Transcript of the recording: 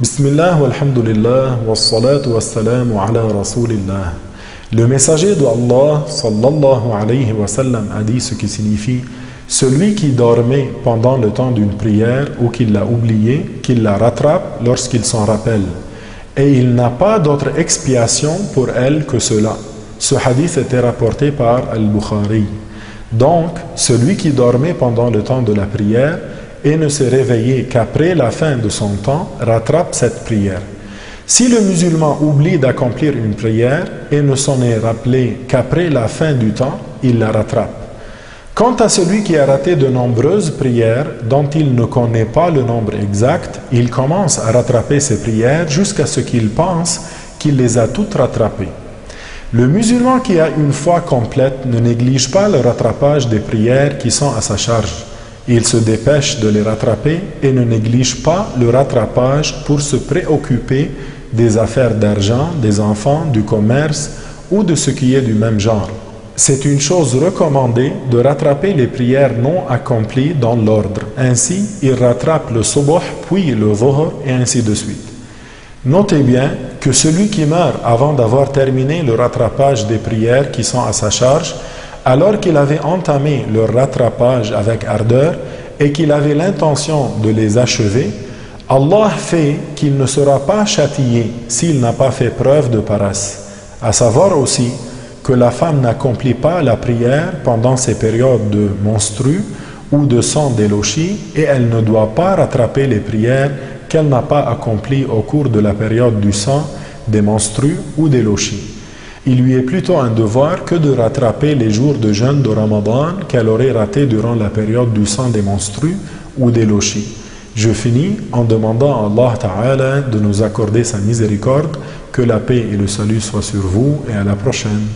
Bismillah, walhamdulillah, wassalatu wassalamu ala rasulillah. Le messager de Allah, sallallahu alayhi wa sallam, a dit ce qui signifie celui qui dormait pendant le temps d'une prière ou qui l'a oublié, qu'il la rattrape lorsqu'il s'en rappelle. Et il n'a pas d'autre expiation pour elle que cela. Ce hadith était rapporté par Al-Bukhari. Donc, celui qui dormait pendant le temps de la prière et ne s'est réveillé qu'après la fin de son temps, rattrape cette prière. Si le musulman oublie d'accomplir une prière et ne s'en est rappelé qu'après la fin du temps, il la rattrape. Quant à celui qui a raté de nombreuses prières dont il ne connaît pas le nombre exact, il commence à rattraper ses prières jusqu'à ce qu'il pense qu'il les a toutes rattrapées. Le musulman qui a une foi complète ne néglige pas le rattrapage des prières qui sont à sa charge. Il se dépêche de les rattraper et ne néglige pas le rattrapage pour se préoccuper des affaires d'argent, des enfants, du commerce ou de ce qui est du même genre. C'est une chose recommandée de rattraper les prières non accomplies dans l'ordre. Ainsi, il rattrape le subuh, puis le dhuhr et ainsi de suite. Notez bien que celui qui meurt avant d'avoir terminé le rattrapage des prières qui sont à sa charge, alors qu'il avait entamé leur rattrapage avec ardeur et qu'il avait l'intention de les achever, Allah fait qu'il ne sera pas châtié s'il n'a pas fait preuve de paresse. À savoir aussi que la femme n'accomplit pas la prière pendant ses périodes de menstrues ou de sang d'élochie et elle ne doit pas rattraper les prières qu'elle n'a pas accomplies au cours de la période du sang, des menstrues ou d'élochie. Il lui est plutôt un devoir que de rattraper les jours de jeûne de Ramadan qu'elle aurait raté durant la période du sang des menstrues ou des lochis. Je finis en demandant à Allah Ta'ala de nous accorder sa miséricorde, que la paix et le salut soient sur vous et à la prochaine.